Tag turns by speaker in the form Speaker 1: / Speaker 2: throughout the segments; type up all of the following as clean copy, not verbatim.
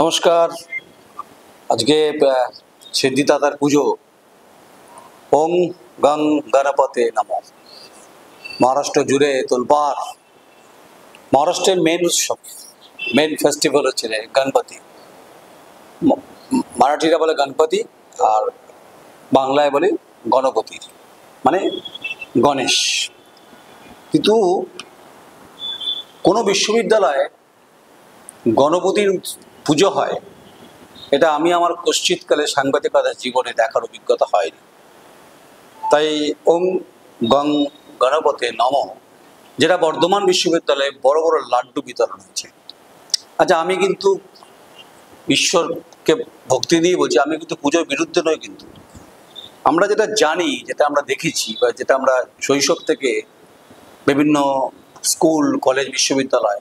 Speaker 1: নমস্কার। আজকে সিদ্ধিদাতার পুজো। ওং গং গণপতে নমঃ। মহারাষ্ট্র জুড়ে তোলপাড়। মহারাষ্ট্রের মেন উৎসব, মেন ফেস্টিভ্যাল হচ্ছে গণপতি। মারাঠিরা বলে গণপতি আর বাংলায় বলে গণপতি, মানে গণেশ। কিন্তু কোনো বিশ্ববিদ্যালয়ে গণপতির পুজো হয়, এটা আমি আমার কশ্চিৎকালে সাংবাদিকতার জীবনে দেখার অভিজ্ঞতা হয়নি। তাই ওং গং গণপতে নমঃ, যেটা বর্ধমান বিশ্ববিদ্যালয়ে বড় বড় লাড্ডু বিতরণ হয়েছে। আচ্ছা, আমি কিন্তু ঈশ্বরকে ভক্তি দিয়ে বলছি, আমি কিন্তু পুজোর বিরুদ্ধে নই। কিন্তু আমরা যেটা জানি, যেটা আমরা দেখেছি, বা যেটা আমরা শৈশব থেকে বিভিন্ন স্কুল, কলেজ, বিশ্ববিদ্যালয়,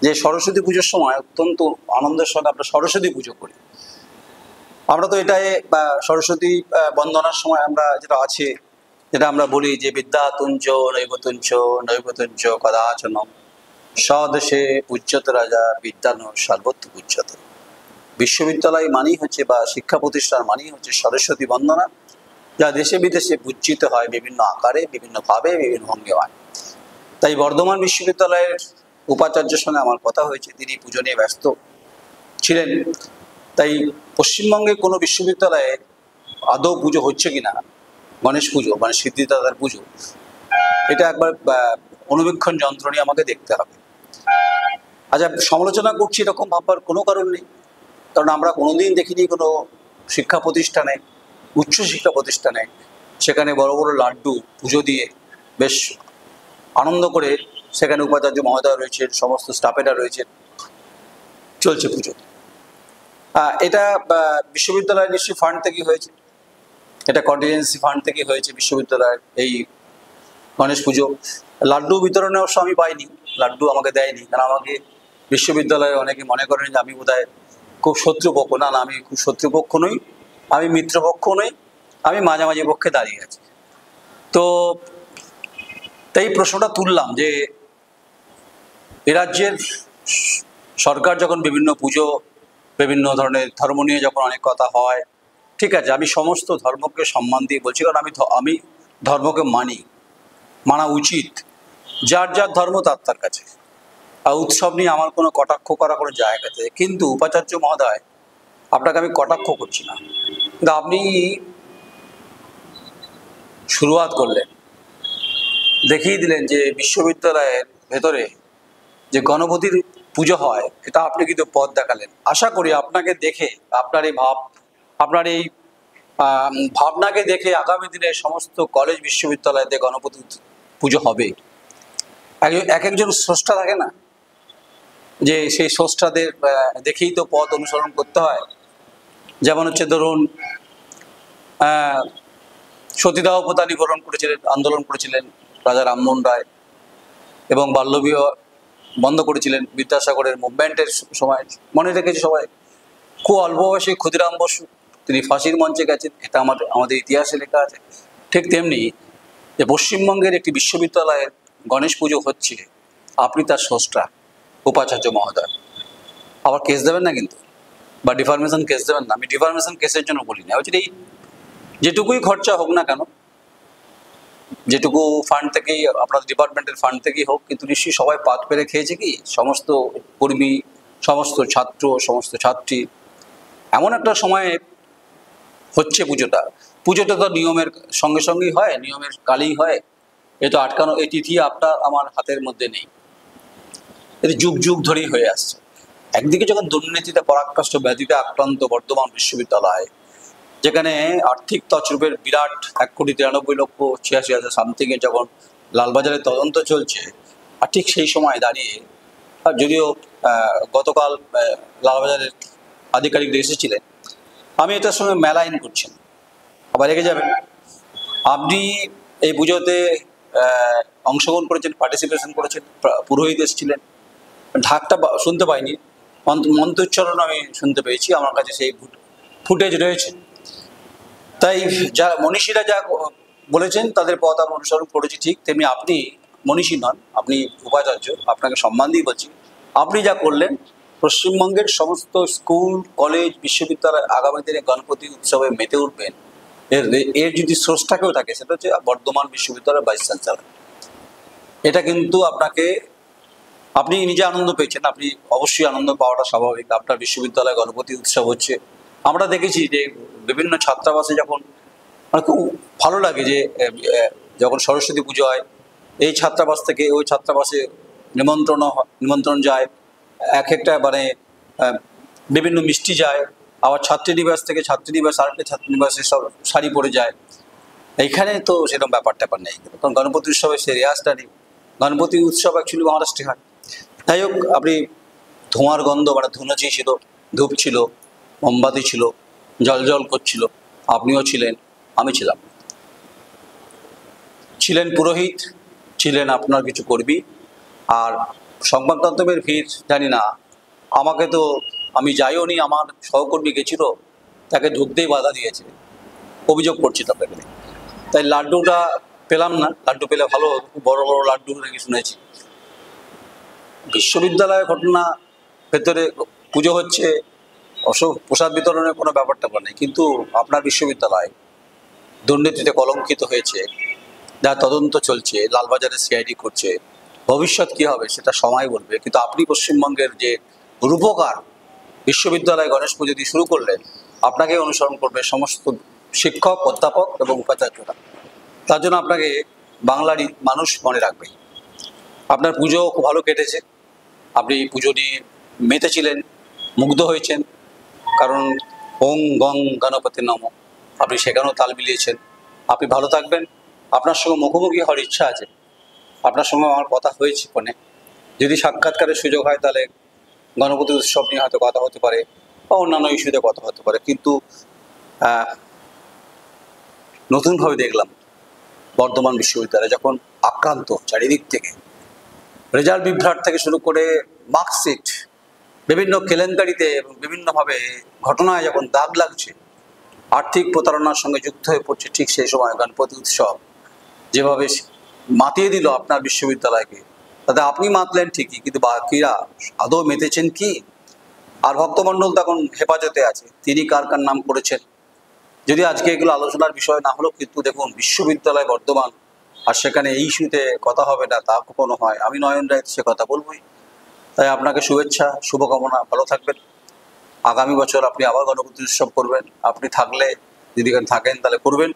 Speaker 1: যে সরস্বতী পুজোর সময় অত্যন্ত আনন্দের সঙ্গে আমরা সরস্বতী পুজো করি। আমরা তো এটাই সরস্বতী বন্দনার সময় আমরা যেটা আছে, যেটা আমরা বলি যে বিদ্যাতুঞ্জ নৈবতুঞ্জ নৈবতুঞ্জ কদাচনম স্বদেশে পূজ্যত রাজা বিদ্যান সর্বত্র পূজ্যত। বিশ্ববিদ্যালয় মানেই হচ্ছে, বা শিক্ষা প্রতিষ্ঠান মানেই হচ্ছে সরস্বতী বন্দনা, যা দেশে বিদেশে পূজিত হয় বিভিন্ন আকারে, বিভিন্নভাবে, বিভিন্ন ভঙ্গিমায়। তাই বর্ধমান বিশ্ববিদ্যালয়ের উপাচার্যের সঙ্গে আমার কথা হয়েছে, তিনি পুজো নিয়ে ব্যস্ত ছিলেন। তাই পশ্চিমবঙ্গে কোনো বিশ্ববিদ্যালয়ে আদৌ পুজো হচ্ছে কিনা, গণেশ পুজো মানে সিদ্ধিদাতার পুজো, এটা একবার অনুবীক্ষণ যন্ত্র নিয়ে আমাকে দেখতে হবে। আচ্ছা, সমালোচনা করছি এরকম ভাববার কোনো কারণ নেই, কারণ আমরা কোনোদিন দেখিনি কোনো শিক্ষা প্রতিষ্ঠানে, উচ্চ শিক্ষা প্রতিষ্ঠানে, সেখানে বড় বড় লাড্ডু পুজো দিয়ে বেশ আনন্দ করে, সেখানে উপাচার্য মহোদয় রয়েছেন, সমস্ত স্টাফেরা রয়েছেন, চলছে পুজো। এটা বিশ্ববিদ্যালয়ের নিশ্চয়ই ফান্ড থেকেই হয়েছে, এটা কন্টিজেন্সি ফান্ড থেকে হয়েছে বিশ্ববিদ্যালয়ের এই গণেশ পুজো। লাড্ডু বিতরণে অবশ্য আমি পাইনি, লাড্ডু আমাকে দেয়নি, কারণ আমাকে বিশ্ববিদ্যালয়ে অনেকে মনে করেন যে আমি বোধহয় খুব শত্রুপক্ষ। না, আমি খুব শত্রুপক্ষ নই, আমি মিত্রপক্ষ নই, আমি মাঝামাঝি পক্ষে দাঁড়িয়ে আছি। তো তাই প্রশ্নটা তুললাম যে এ রাজ্যের সরকার যখন বিভিন্ন পুজো, বিভিন্ন ধরনের ধর্ম নিয়ে যখন অনেক কথা হয়, ঠিক আছে, আমি সমস্ত ধর্মকে সম্মান দিয়ে বলছি, কারণ আমি ধর্মকে মানা উচিত। যার যার ধর্ম তার কাছে, আর উৎসব নিয়ে আমার কোনো কটাক্ষ করা কোনো জায়গা আছে। কিন্তু উপাচার্য মহোদয়, আপনাকে আমি কটাক্ষ করছি না, কিন্তু আপনি শুরুয়াত করলেন, দেখিয়ে দিলেন যে বিশ্ববিদ্যালয়ের ভেতরে যে গণপতির পুজো হয়, এটা আপনি কিন্তু পথ দেখালেন। আশা করি আপনাকে দেখে, আপনার এই ভাবনাকে দেখে আগামী দিনে সমস্ত কলেজ বিশ্ববিদ্যালয়তে গণপতি পুজো হবে। এক একজন স্রষ্টা থাকে না, যে সেই স্রষ্টাদের দেখেই তো পথ অনুসরণ করতে হয়। যেমন হচ্ছে ধরুন, সতীদাহ প্রথা নিবারণ করেছিলেন, আন্দোলন করেছিলেন রাজা রামমোহন রায়, এবং বাল্যবিবাহ বন্ধ করেছিলেন বিদ্যাসাগরের মুভমেন্টের সময়। মনে রেখেছে সবাই। খুব অল্প বয়সে ক্ষুদিরাম বসু, তিনি ফাঁসির মঞ্চে গেছেন, এটা আমাদের ইতিহাসে লেখা আছে। ঠিক তেমনি যে পশ্চিমবঙ্গের একটি বিশ্ববিদ্যালয়ের গণেশ পুজো হচ্ছে, আপনি তার স্রষ্টা উপাচার্য মহোদয়। আবার কেস দেবেন না কিন্তু, বা ডিফরমেশন কেস দেবেন না। আমি ডিফরমেশন কেসের জন্য বলি না, হচ্ছে এই যেটুকুই খরচা হোক না কেন, যেটুকু ফান্ড থেকেই, আপনার ডিপার্টমেন্টের ফান্ড থেকেই হোক, কিন্তু নিশ্চয়ই সবাই পাত পেরে খেয়েছে কি, সমস্ত কর্মী, সমস্ত ছাত্র, সমস্ত ছাত্রী। এমন একটা সময়ে হচ্ছে পুজোটা তো নিয়মের সঙ্গে সঙ্গেই হয়, নিয়মের কালেই হয়। এ তো আটকানো, এই তিথি আপনার আমার হাতের মধ্যে নেই, এটি যুগ যুগ ধরেই হয়ে আসছে। একদিকে যখন দুর্নীতিতে পরাকাষ্ঠ ব্যাধিতে আক্রান্ত বর্ধমান বিশ্ববিদ্যালয়, যেখানে আর্থিক তছরূপের বিরাট 1,93,86,000 সামথিংয়ে যখন লালবাজারে তদন্ত চলছে, আর ঠিক সেই সময় দাঁড়িয়ে, যদিও গতকাল লালবাজারের আধিকারিকরা এসেছিলেন, আমি এটার সঙ্গে মেলাইন করছি না, আবার রেগে যাবেন। আপনি এই পুজোতে অংশগ্রহণ করেছেন, পার্টিসিপেশন করেছেন, পুরোহিত এসেছিলেন, ঢাকটা শুনতে পাইনি, মন্ত্রোচ্চারণ আমি শুনতে পেয়েছি, আমার কাছে সেই ফুটেজ রয়েছে। তাই যা মনীষীরা যা বলেছেন তাদের পথ আমি অনুসরণ করেছি, ঠিক তেমনি আপনি মনীষী নন, আপনি উপাচার্য, আপনাকে সম্মান দিয়ে বলছি, আপনি যা করলেন পশ্চিমবঙ্গের সমস্ত স্কুল কলেজ বিশ্ববিদ্যালয় আগামী দিনে গণপতি উৎসবে মেতে উঠবেন, এর যদি স্রষ্টা কেউ থাকে সেটা হচ্ছে বর্ধমান বিশ্ববিদ্যালয়ের ভাইস চ্যান্সেলর। এটা কিন্তু আপনি নিজে আনন্দ পেয়েছেন, আপনি অবশ্যই আনন্দ পাওয়াটা স্বাভাবিক। আপনার বিশ্ববিদ্যালয়ে গণপতি উৎসব হচ্ছে, আমরা দেখেছি যে বিভিন্ন ছাত্রাবাসে যখন খুব ভালো লাগে যে যখন সরস্বতী পুজো হয় এই ছাত্রাবাস থেকে ওই ছাত্রাবাসে নিমন্ত্রণ যায়, এক একটা মানে বিভিন্ন মিষ্টি যায়, আবার ছাত্রীনিবাস থেকে ছাত্রীনিবাস আরেকটা ছাত্রীনিবাসে সব শাড়ি পরে যায়। এইখানে তো সেরকম ব্যাপার ট্যাপার নেই, কারণ গণপতি উৎসবে সে রেয়াজটা নেই। গণপতি উৎসব অ্যাকচুয়ালি মহারাষ্ট্রে হয়। যাই হোক, আপনি ধোঁয়ার গন্ধ মানে ধুনুচি ছিল, ধূপ ছিল, মোমবাতি ছিল, জল করছিল, আপনিও ছিলেন, আমি ছিলেন পুরোহিত, ছিলেন আপনার কিছু কর্মী। আর সংবাদ মাধ্যমের ভিড় জানি না, আমাকে তো আমি যাইও নি, আমার সহকর্মী গেছিল, তাকে ঢুকতেই বাধা দিয়েছে, অভিযোগ করছি তাদেরকে। তাই লাড্ডুটা পেলাম না, লাড্ডু পেলে ভালো, খুব বড় বড় লাড্ডু নাকি শুনেছি। বিশ্ববিদ্যালয়ের ঘটনা, ভেতরে পুজো হচ্ছে, প্রসাদ বিতরণের কোনো ব্যাপার ট্যাপার নেই, কিন্তু আপনার বিশ্ববিদ্যালয় দুর্নীতিতে কলঙ্কিত হয়েছে, যা তদন্ত চলছে, লালবাজারে সিআইডি করছে, ভবিষ্যৎ কি হবে সেটা সময় বলবে। কিন্তু আপনি পশ্চিমবঙ্গের যে রূপকার, বিশ্ববিদ্যালয়ে গণেশ পুজো দিয়ে শুরু করলেন, আপনাকে অনুসরণ করবে সমস্ত শিক্ষক, অধ্যাপক এবং উপাচার্যরা। তার জন্য আপনাকে বাংলারই মানুষ মনে রাখবে। আপনার পুজো খুব ভালো কেটেছে, আপনি পুজো নিয়ে মেতেছিলেন, মুগ্ধ হয়েছেন, কারণ ওং গং গণপতি নম, আপনি সেখানেও তাল মিলিয়েছেন। আপনি ভালো থাকবেন। আপনার সঙ্গে মুখোমুখি হওয়ার ইচ্ছা আছে, আপনার সঙ্গে আমার কথা হয়েছে ফোনে, যদি সাক্ষাৎকারের সুযোগ হয় তাহলে গণপতি উৎসব নিয়ে হয়তো কথা হতে পারে বা অন্যান্য ইস্যুতে কথা হতে পারে। কিন্তু নতুনভাবে দেখলাম বর্ধমান বিশ্ববিদ্যালয় যখন আক্রান্ত চারিদিক থেকে, রেজাল্ট বিভ্রাট থেকে শুরু করে মার্কশিট, বিভিন্ন কেলেঙ্কারিতে এবং বিভিন্নভাবে ঘটনায় যখন দাগ লাগছে, আর্থিক প্রতারণার সঙ্গে যুক্ত হয়ে পড়ছে, ঠিক সেই সময় গণপতি উৎসব যেভাবে মাতিয়ে দিল আপনার বিশ্ববিদ্যালয়কে, তাতে আপনি মাতলেন ঠিকই, কিন্তু বাকিরা আদৌ মেতেছেন কি? আর ভক্তমণ্ডল তখন হেফাজতে আছে, তিনি কার কার নাম করেছেন। যদি আজকে এগুলো আলোচনার বিষয় না হলো, কিন্তু দেখুন বিশ্ববিদ্যালয় বর্ধমান, আর সেখানে এই ইস্যুতে কথা হবে না তা কখনো হয়? আমি নয়ন রায় সে কথা বলবই। তাই আপনাকে শুভেচ্ছা, শুভকামনা, ভালো থাকবেন। আগামী বছর আপনি আবার গণপতি উৎসব করবেন, আপনি থাকলে, যদি থাকেন তাহলে করবেন,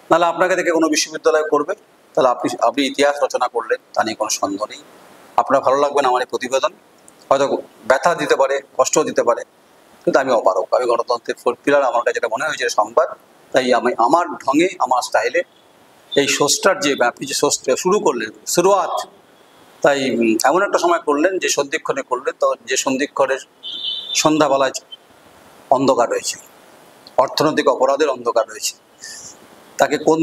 Speaker 1: নাহলে আপনাকে দেখে কোনো বিশ্ববিদ্যালয় করবে, তাহলে আপনি ইতিহাস রচনা করলেন, তা নিয়ে কোনো সন্দেহ নেই। আপনার ভালো লাগবে না আমার এই প্রতিবেদন, হয়তো ব্যথা দিতে পারে, কষ্ট দিতে পারে, কিন্তু আমি অপারক, আমি গণতন্ত্রের ফোর্থ পিলার। আমার কাছে যেটা মনে হয়েছে সংবাদ, তাই আমি আমার ঢঙে, আমার স্টাইলে এই শোস্টার যে আপনি যে শোস্টা শুরু করলেন, শুরুয়াত, তাই এমন একটা সময় করলেন যে সন্ধিক্ষণে করলেন, তো যে সন্ধিক্ষণের সন্ধ্যাবেলায় অন্ধকার রয়েছে, অর্থনৈতিক অপরাধের অন্ধকার রয়েছে, তাকে কোন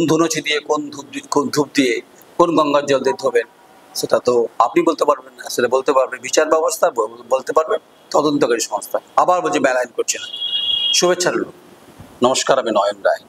Speaker 1: ধুনুচি দিয়ে, কোন ধূপ দিয়ে, কোন গঙ্গার জল দিয়ে ধোবেন, সেটা তো আপনি বলতে পারবেন না, সেটা বলতে পারবে বিচার ব্যবস্থা, বলতে পারবে তদন্তকারী সংস্থা। আবার বলছি মেলাইন করছে না। শুভেচ্ছা রইল, নমস্কার, আমি নয়ন রায়।